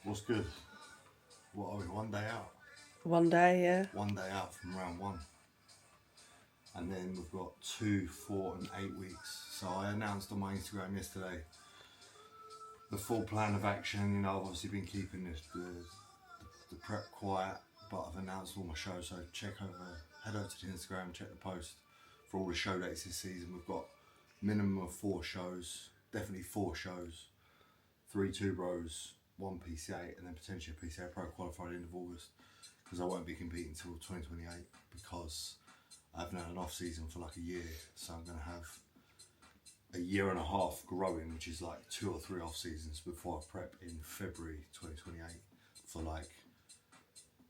What's good? What are we, 1 day out? 1 day, yeah. 1 day out from round one. And then we've got 2, 4 and 8 weeks. So I announced on my Instagram yesterday the full plan of action. You know, I've obviously been keeping the prep quiet, but I've announced all my shows. So head over to the Instagram, check the post for all the show dates this season. We've got minimum of 4 shows, definitely 4 shows, 3 two bros, 1 PCA, and then potentially a PCA Pro qualifier at the end of August, because I won't be competing until 2028 because I haven't had an off season for like a year. So I'm going to have a year and a half growing, which is like 2 or 3 off seasons before I prep in February 2028 for like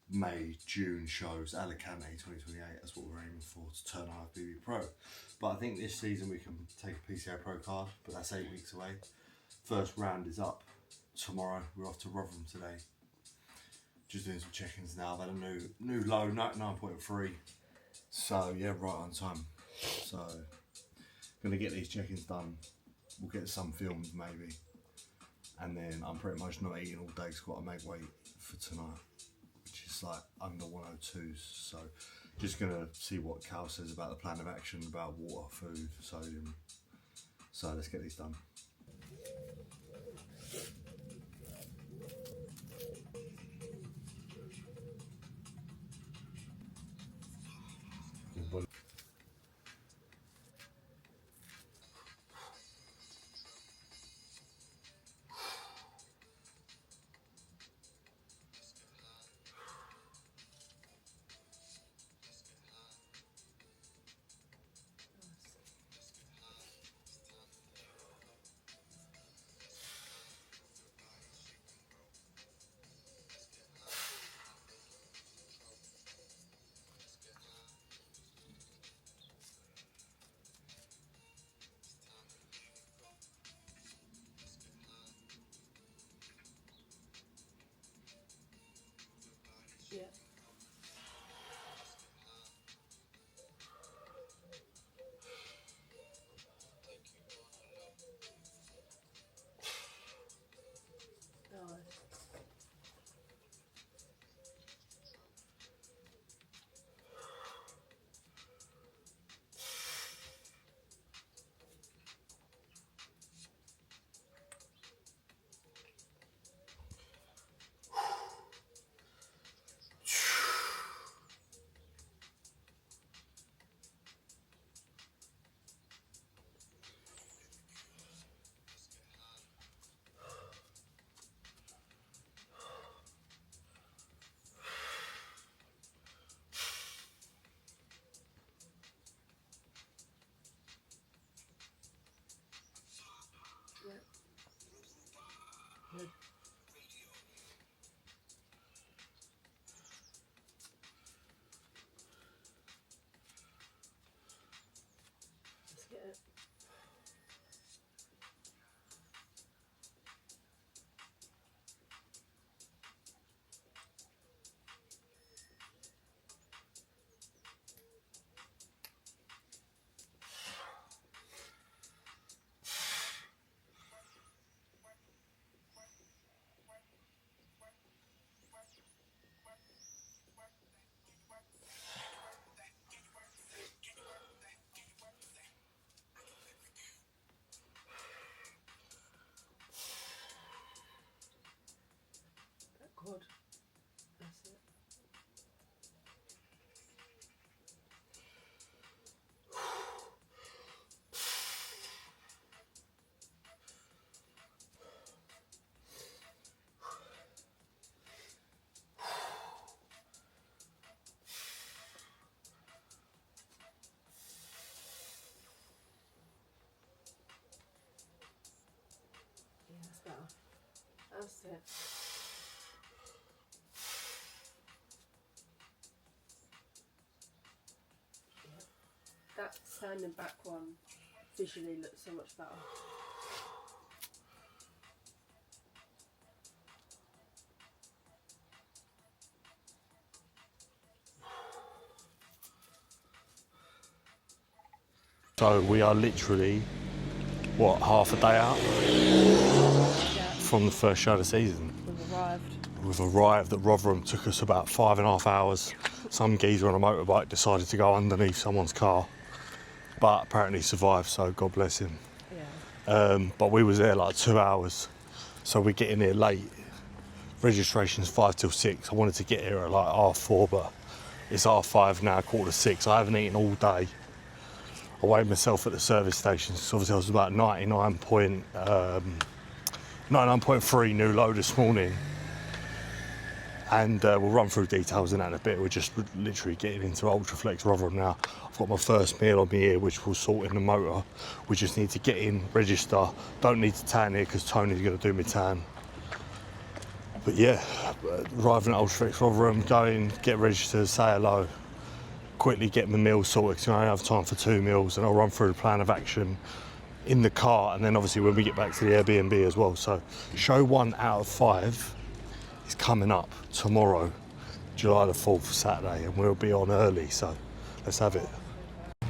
May, June shows, Alicante 2028. That's what we're aiming for, to turn IFBB Pro. But I think this season we can take a PCA Pro card, but that's 8 weeks away. First round is up tomorrow. We're off to Rotherham today. Just doing some check-ins now. I've had a new low, 9.3. So yeah, right on time. So gonna get these check-ins done. We'll get some films maybe, and then I'm pretty much not eating all day because I've got to make weight for tonight, which is like under 102s. So just gonna see what Cal says about the plan of action, about water, food, sodium. So let's get these done. Yeah. Good. Let's get it. Good. That's it. Yeah, that's better. That's it. That standing back one visually looks so much better. So we are literally, what, half a day out? Yeah. from the first show of the season. We've arrived at Rotherham. Took us about 5.5 hours. Some geezer on a motorbike decided to go underneath someone's car, but apparently survived, so God bless him. Yeah. But we was there like 2 hours, so we're getting here late. Registration's 5 till 6. I wanted to get here at like 4:30, but it's 5:30 now, 5:45. I haven't eaten all day. I weighed myself at the service station, so obviously I was about 99.3 new low this morning. And we'll run through details in that in a bit. We're just literally getting into Ultraflex Rotherham now. I've got my first meal on me here, which will sort in the motor. We just need to get in, register. Don't need to tan here because Tony's going to do me tan. But yeah, arriving at Ultraflex Rotherham, go in, get registered, say hello. Quickly get my meal sorted because I only have time for 2 meals, and I'll run through the plan of action in the car, and then obviously when we get back to the Airbnb as well. So show 1 out of 5 is coming up tomorrow, July the 4th, Saturday, and we'll be on early, so let's have it. I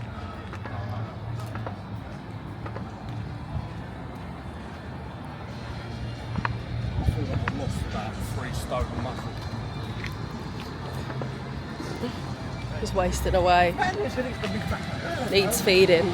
feel like I've lost about 3 stone of muscle. Just wasted away. Needs feeding.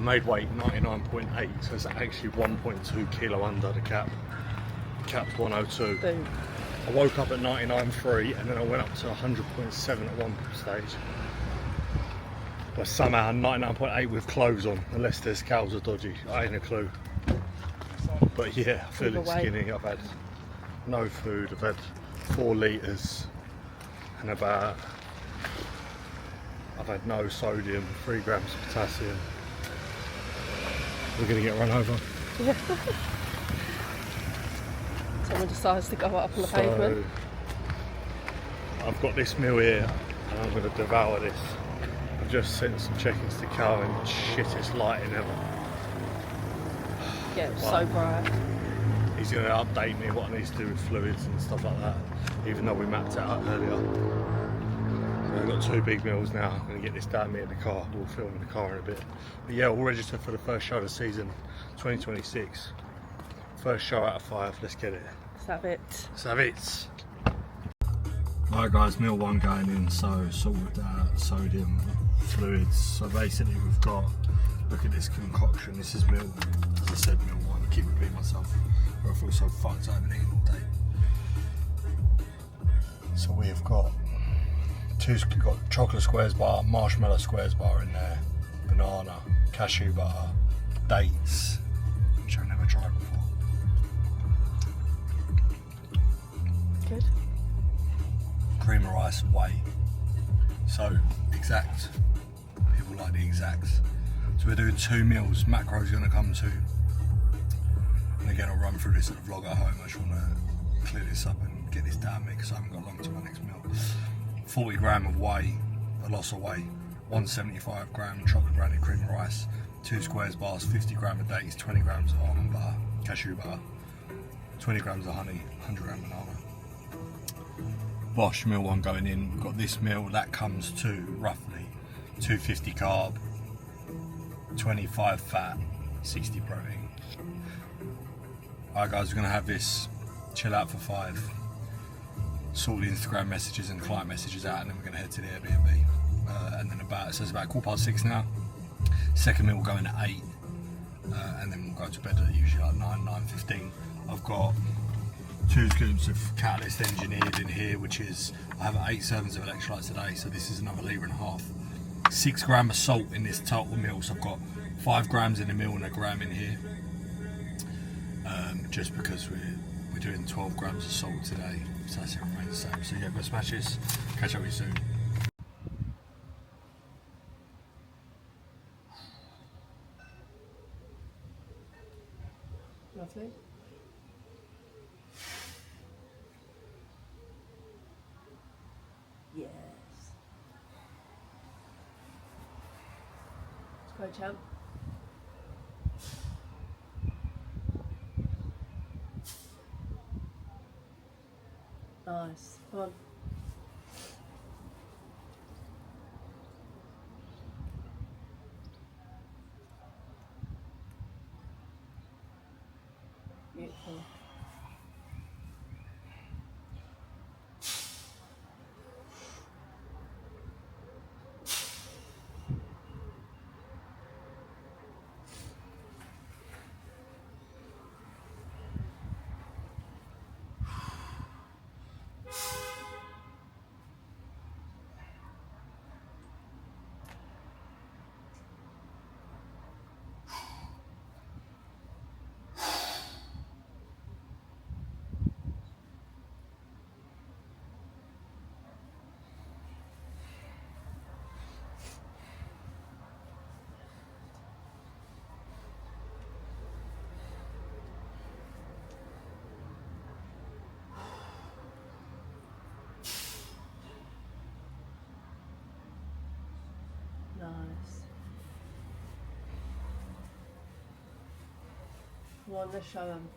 Made weight 99.8, so it's actually 1.2 kilo under the cap. Cap's 102. Boom. I woke up at 99.3 and then I went up to 100.7 at one stage. But somehow 99.8 with clothes on, unless their scales are dodgy. I ain't a clue. But yeah, I'm feeling skinny. I've had no food. I've had 4 litres and I've had no sodium, 3 grams of potassium. We're going to get run over. Yeah. Someone decides to go up on the pavement. I've got this meal here and I'm going to devour this. I've just sent some check-ins to Cal and shittest lighting ever. Yeah, it's so bright. He's going to update me what I need to do with fluids and stuff like that, even though we mapped it out earlier. I've got 2 big meals now. I'm going to get this down me in the car. We'll film in the car in a bit. But yeah, we'll register for the first show of the season, 2026. First show out of 5. Let's get it. Let's have it. Let's have it. Alright guys, meal one going in, so sorted out sodium fluids. So basically we've got, look at this concoction, this is meal, as I said, meal one, I keep repeating myself, I feel so fucked, I haven't eaten all day. So we've got chocolate squares bar, marshmallow squares bar in there, banana, cashew butter, dates, which I've never tried before. Good. Cream of rice, whey. So exact. People like the exacts. So we're doing 2 meals. Macro's going to come to. And again, I'll run through this at the vlog at home. I just want to clear this up and get this down me because I haven't got long to my next meal. 40 gram of whey, a loss of whey. 175 gram chocolate branded cream of rice. 2 squares bars, 50 gram of dates, 20 grams of almond butter, cashew butter, 20 grams of honey, 100 gram banana. Bosh, meal one going in. We've got this meal that comes to roughly 250 carb, 25 fat, 60 protein. Alright guys, we're going to have this, chill out for 5, sort the Instagram messages and client messages out, and then we're going to head to the Airbnb. And then so it's about 6:15 now. Second meal will go in at 8, and then we'll go to bed at usually like 9:15. I've got 2 scoops of Catalyst engineered in here, which is, I have 8 servings of electrolytes today, so this is another litre and a half. 6 gram of salt in this total meal, so I've got 5 grams in the meal and 1 gram in here. Just because we're doing 12 grams of salt today, so that's it remains the same. So yeah, go smash this, catch up with you soon. Lovely. Yes. Let's go, champ. Nice. Come on. Beautiful. Nice. Come on, let's show them.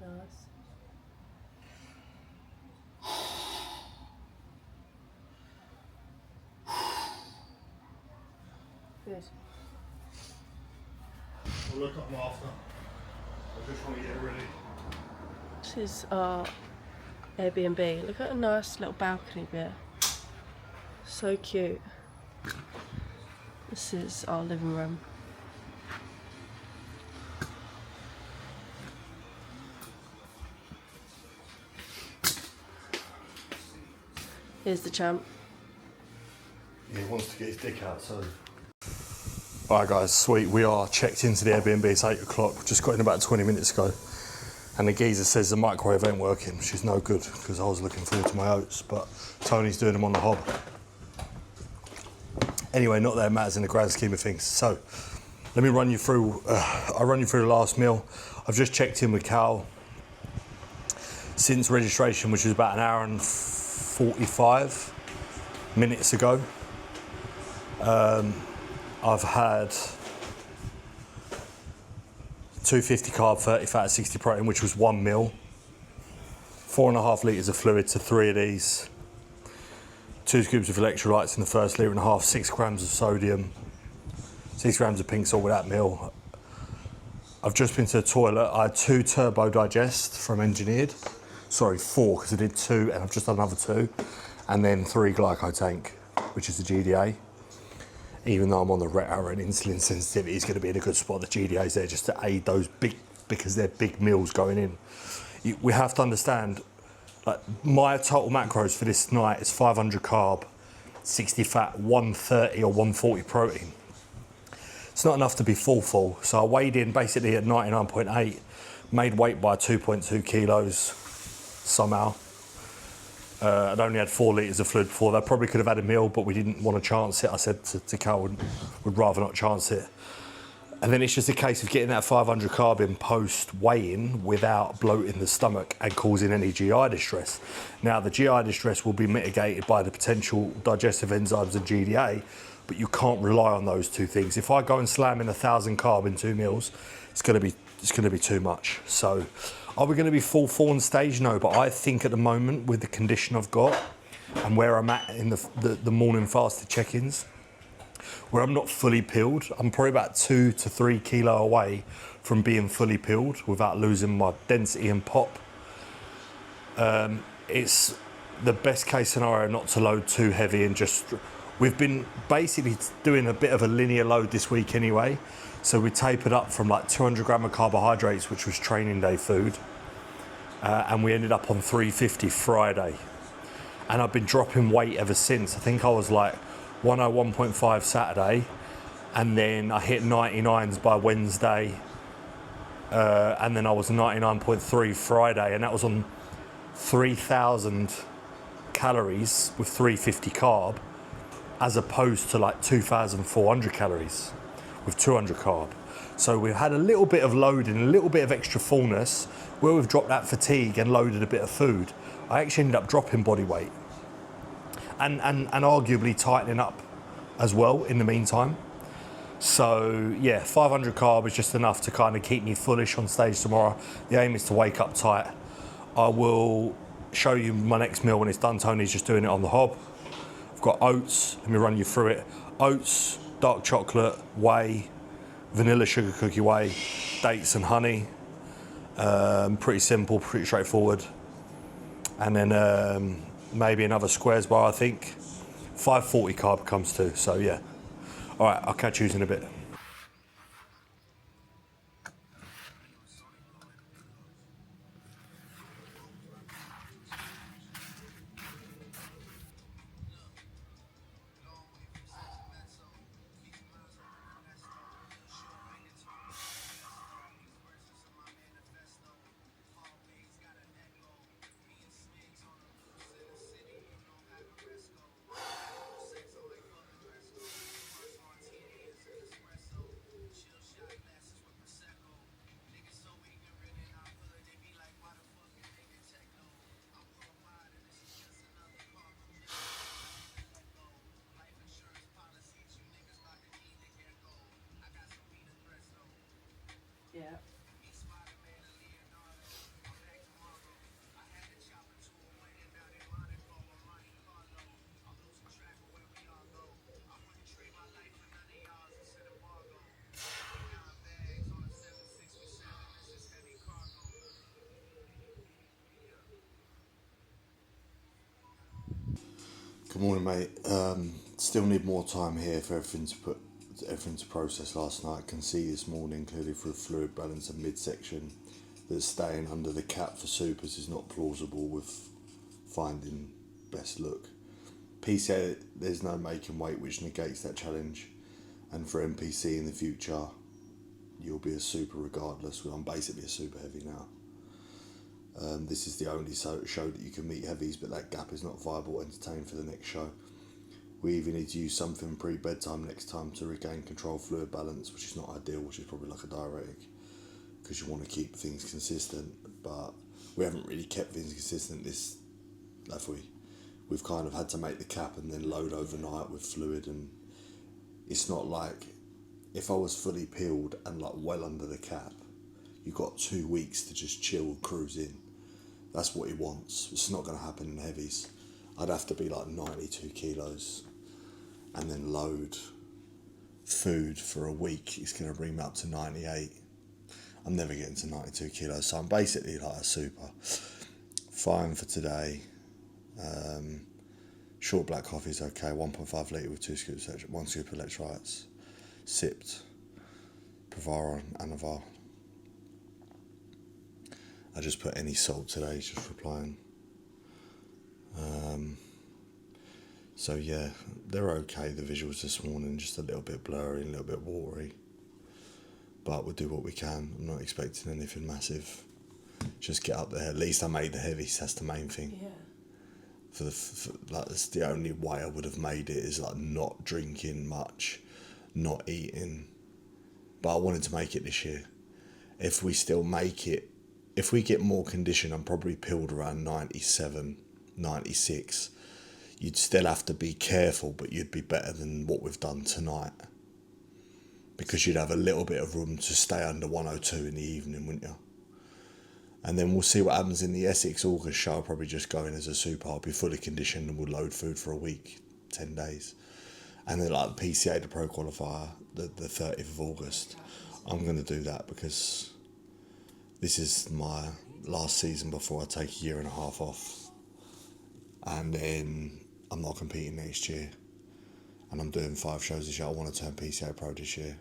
Nice. Good. We'll look up them after. I just want to get it ready. This is our Airbnb. Look at a nice little balcony bit. So cute. This is our living room. Here's the champ. Yeah, he wants to get his dick out, so. Alright guys, sweet, we are checked into the Airbnb, it's 8 o'clock, just got in about 20 minutes ago. And the geezer says the microwave ain't working, which is no good, because I was looking forward to my oats, but Tony's doing them on the hob. Anyway, not that it matters in the grand scheme of things. So, let me run you through, I'll run you through the last meal. I've just checked in with Cal. since registration, which was about an hour and 45 minutes ago. I've had 250 carb, 30 fat, 60 protein, which was 1 meal. 4.5 litres of fluid to 3 of these. 2 scoops of electrolytes in the first litre and a half, 6 grams of sodium, 6 grams of pink salt with that meal. I've just been to the toilet. I had 2 turbo digest from Engineered. Sorry, 4, because I did 2 and I've just done another 2. And then 3 glycotank, which is the GDA. Even though I'm on the Reta and insulin sensitivity is going to be in a good spot, the GDA's there just to aid those big, because they're big meals going in. We have to understand, like, my total macros for this night is 500 carb, 60 fat, 130 or 140 protein. It's not enough to be full. So I weighed in basically at 99.8, made weight by 2.2 kilos somehow. I'd only had 4 litres of fluid before. That probably could have had a meal, but we didn't want to chance it. I said to Cal, would rather not chance it. And then it's just a case of getting that 500 carb in post weigh-in without bloating the stomach and causing any GI distress. Now, the GI distress will be mitigated by the potential digestive enzymes and GDA, but you can't rely on those two things. If I go and slam in 1,000 carb in 2 meals, it's going to be too much. So, are we going to be full on stage? No, but I think at the moment, with the condition I've got and where I'm at in the morning fasted check-ins, where I'm not fully peeled, I'm probably about 2 to 3 kilo away from being fully peeled without losing my density and pop. It's the best case scenario not to load too heavy and just... We've been basically doing a bit of a linear load this week anyway. So we tapered up from like 200 gram of carbohydrates, which was training day food. And we ended up on 350 Friday. And I've been dropping weight ever since. I think I was like 101.5 Saturday. And then I hit 99s by Wednesday. And then I was 99.3 Friday. And that was on 3,000 calories with 350 carb, as opposed to like 2,400 calories with 200 carb. So we've had a little bit of loading, a little bit of extra fullness, where we've dropped that fatigue and loaded a bit of food. I actually ended up dropping body weight and arguably tightening up as well in the meantime. So yeah, 500 carb is just enough to kind of keep me fullish on stage tomorrow. The aim is to wake up tight. I will show you my next meal when it's done. Tony's just doing it on the hob. I've got oats, let me run you through it. Oats, dark chocolate, whey, vanilla sugar cookie whey, dates and honey. Pretty simple, pretty straightforward. And then maybe another squares bar, I think. 540 carb comes to, so yeah. All right, I'll catch you in a bit. Yeah. Good morning, mate. Still need more time here for everything to process last night. I can see this morning clearly through fluid balance and midsection that staying under the cap for supers is not plausible with finding best look. PCA, there's no making weight, which negates that challenge. And for NPC in the future, you'll be a super regardless. I'm basically a super heavy now. This is the only show that you can meet heavies, but that gap is not viable or entertained for the next show. We even need to use something pre-bedtime next time to regain control fluid balance, which is not ideal, which is probably like a diuretic, because you want to keep things consistent. But we haven't really kept things consistent this, have we? We've kind of had to make the cap and then load overnight with fluid, and it's not like, if I was fully peeled and like well under the cap, you got 2 weeks to just chill, cruise in. That's what he wants. It's not going to happen in heavies. I'd have to be like 92 kilos and then load food for a week. It's going to bring me up to 98. I'm never getting to 92 kilos, so I'm basically like a super. Fine for today. Short black coffee is okay. 1.5 litre with 2 scoops, 1 scoop of electrolytes. Sipped. Provara and Anavar. I just put any salt today, just replying. So yeah, they're okay, the visuals this morning, just a little bit blurry, a little bit watery. But we'll do what we can. I'm not expecting anything massive. Just get up there. At least I made the heavies, that's the main thing. Yeah. Like, that's the only way I would have made it, is like not drinking much, not eating. But I wanted to make it this year. If we still make it, if we get more condition, I'm probably peeled around 97, 96. You'd still have to be careful, but you'd be better than what we've done tonight. Because you'd have a little bit of room to stay under 102 in the evening, wouldn't you? And then we'll see what happens in the Essex August show. I'll probably just go in as a super. I'll be fully conditioned and we'll load food for a week, 10 days. And then like the PCA, the Pro Qualifier, the 30th of August, I'm going to do that because this is my last season before I take a year and a half off. And then I'm not competing next year. And I'm doing 5 shows this year. I want to turn PCA Pro this year.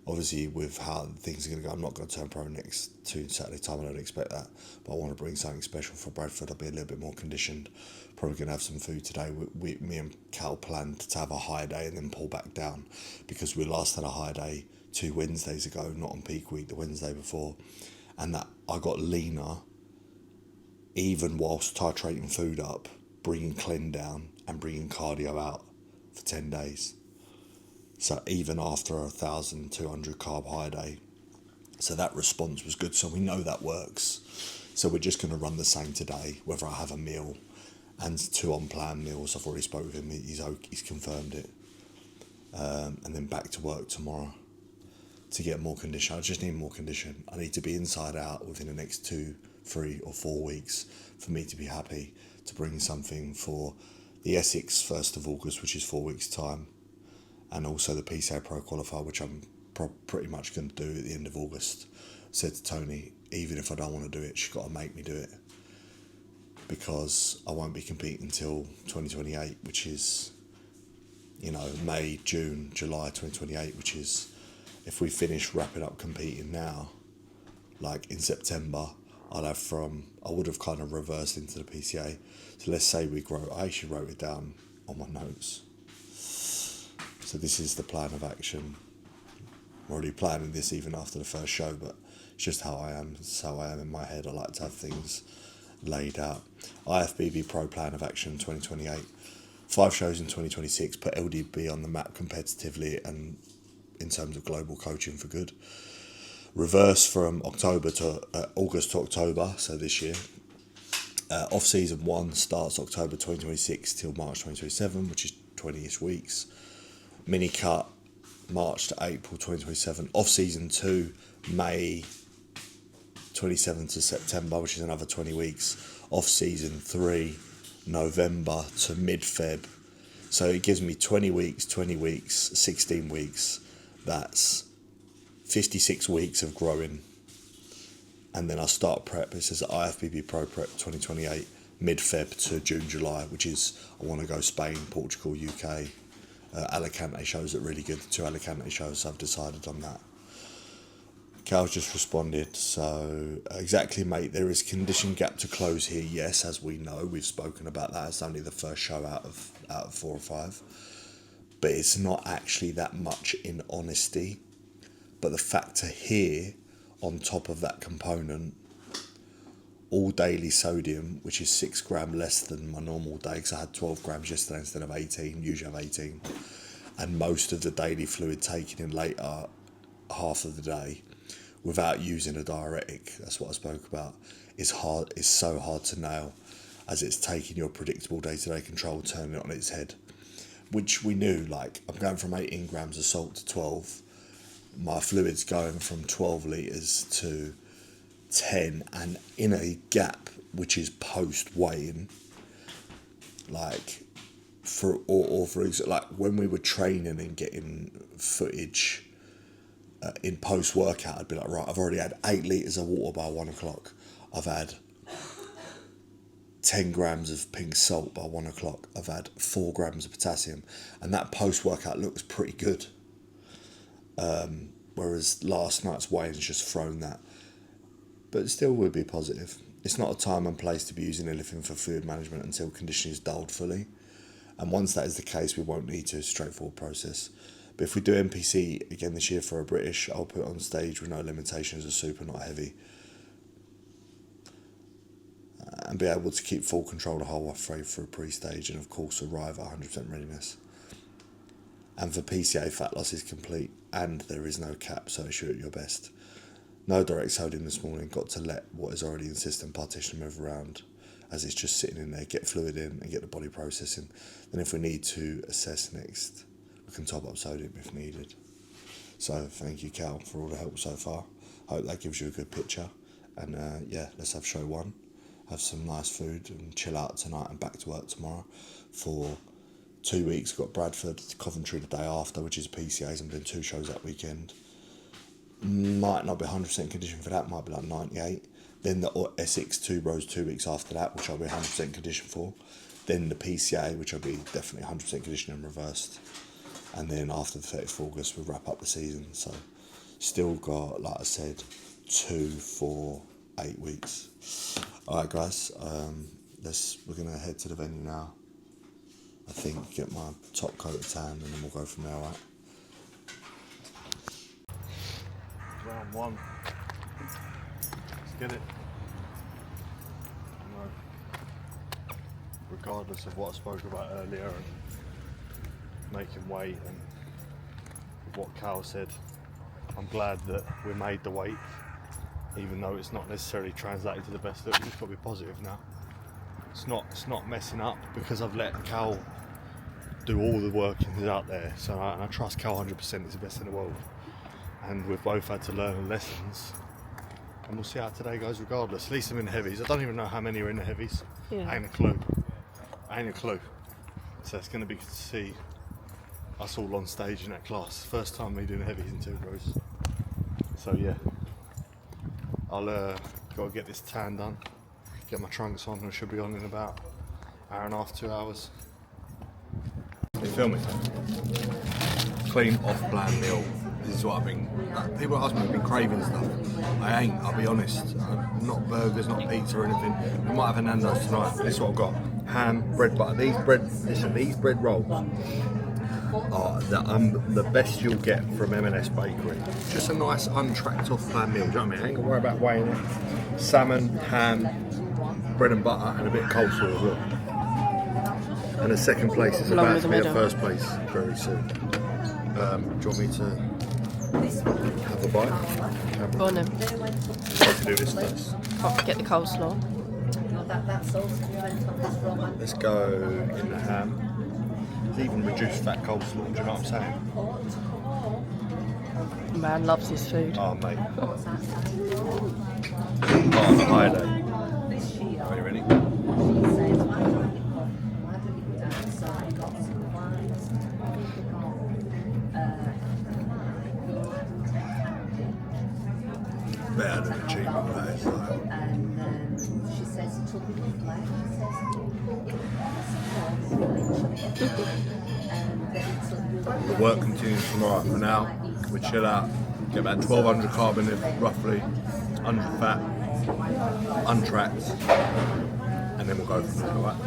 Obviously, with how things are going to go, I'm not going to turn pro next Saturday time. I don't expect that. But I want to bring something special for Bradford. I'll be a little bit more conditioned. Probably going to have some food today. Me and Cal planned to have a high day and then pull back down. Because we last had a high day 2 Wednesdays ago, not on peak week, the Wednesday before. And that I got leaner, even whilst titrating food up, bringing clean down and bringing cardio out for 10 days. So even after 1,200 carb high day. So that response was good. So we know that works. So we're just going to run the same today, whether I have a meal and 2 unplanned meals. I've already spoke with him. He's confirmed it. And then back to work tomorrow to get more condition. I just need more condition. I need to be inside out within the next 2, 3 or 4 weeks for me to be happy to bring something for the Essex 1st of August, which is 4 weeks time. And also the PCA Pro Qualifier, which I'm pretty much going to do at the end of August. I said to Tony, even if I don't want to do it, she's got to make me do it. Because I won't be competing until 2028, which is, May, June, July 2028, which is, if we finish wrapping up competing now, like in September, I would have kind of reversed into the PCA. So let's say I actually wrote it down on my notes. So this is the plan of action. I'm already planning this even after the first show, but it's just how I am. It's how I am in my head. I like to have things laid out. IFBB Pro plan of action 2028. 5 shows in 2026. Put LDB on the map competitively and in terms of global coaching for good. Reverse from August to October, so this year. Off-season 1 starts October 2026 till March 2027, which is 20-ish weeks. Mini cut, March to April 2027. Off-season 2, May 27 to September, which is another 20 weeks. Off-season 3, November to mid-Feb. So it gives me 20 weeks, 16 weeks. That's 56 weeks of growing. And then I start prep. It says IFBB Pro Prep 2028, mid-Feb to June, July, which is, I want to go Spain, Portugal, UK. Alicante shows are really good. 2 Alicante shows, I've decided on that. Cal's just responded. So, exactly, mate. There is condition gap to close here. Yes, as we know, we've spoken about that. It's only the first show out of 4 or 5. But it's not actually that much in honesty. But the factor here, on top of that component, all daily sodium, which is 6 grams less than my normal day, because I had 12 grams yesterday instead of 18, usually I have 18, and most of the daily fluid taken in later half of the day, without using a diuretic, that's what I spoke about, is hard. It's so hard to nail, as it's taking your predictable day-to-day control, turning it on its head, which we knew. Like, I'm going from 18 grams of salt to 12. My fluid's going from 12 litres to 10, and in a gap which is post weighing, like for like when we were training and getting footage in post workout, I'd be like, right, I've already had 8 litres of water by 1 o'clock. I've had 10 grams of pink salt by 1 o'clock. I've had 4 grams of potassium, and that post workout looks pretty good. Whereas last night's weighing's just thrown that. But it still would be positive. It's not a time and place to be using anything for fluid management until conditioning is dulled fully. And once that is the case, we won't need to. Straightforward process. But if we do NPC again this year for a British, I'll put it on stage with no limitations, a super, not heavy. And be able to keep full control the whole way through pre-stage, and of course arrive at 100% readiness. And for PCA, fat loss is complete, and there is no cap, so shoot at your best. No direct sodium this morning, got to let what is already in system partition move around, as it's just sitting in there, get fluid in and get the body processing. Then if we need to assess next, we can top up sodium if needed. So thank you, Cal, for all the help so far. Hope that gives you a good picture. And yeah, let's have show 1. Have some nice food and chill out tonight and back to work tomorrow. For 2 weeks, got Bradford, Coventry the day after, which is PCAs. I'm doing 2 shows that weekend. Might not be 100% condition for that, might be like 98. Then the Essex 2 rows 2 weeks after that, which I'll be 100% condition for. Then the PCA, which I'll be definitely 100% condition and reversed. And then after the 30th of August, we'll wrap up the season. So still got, like I said, 2, 4, 8 weeks. Alright guys, we're going to head to the venue now. I think, get my top coat of tan, and then we'll go from there, alright? Round 1. Let's get it. You know, regardless of what I spoke about earlier and making weight and what Cal said, I'm glad that we made the weight, even though it's not necessarily translated to the best look. We've got to be positive now. It's not messing up because I've let Cal do all the workings out there. So and I trust Cal 100%. He's the best in the world. And we've both had to learn lessons, and we'll see how today goes regardless. At least I'm in the heavies. I don't even know how many are in the heavies. Yeah. Ain't a clue. So it's going to be good to see us all on stage in that class. First time me doing heavies in 2 rows. So yeah, I'll got to get this tan done, get my trunks on, and I should be on in about an hour and a half, 2 hours. You feel me? Clean off bland meal. This is what I've been, like, people ask me, I've been craving stuff. I ain't, I'll be honest. Not burgers, not pizza or anything. We might have a Nando's tonight. This is what I've got. Ham, bread butter. These bread rolls are the best you'll get from M&S Bakery. Just a nice untracked off bland meal, do you know what I mean? I ain't gonna worry about weighing it. Salmon, ham, bread and butter, and a bit of coleslaw as well. And the second place is about to be a first place very soon. Do you want me to have a bite? Go on then. Let's do this first. Can't forget the coleslaw. Let's go in the ham. It's even reduced fat coleslaw, do you know what I'm saying? Man loves his food. Oh mate. Oh, on a high day. Are you ready? Better than a cheap place. The work continues tomorrow. For now, we chill out, get about 1200 carb in it, roughly, 100 fat, untracked, and then we'll go from there, alright?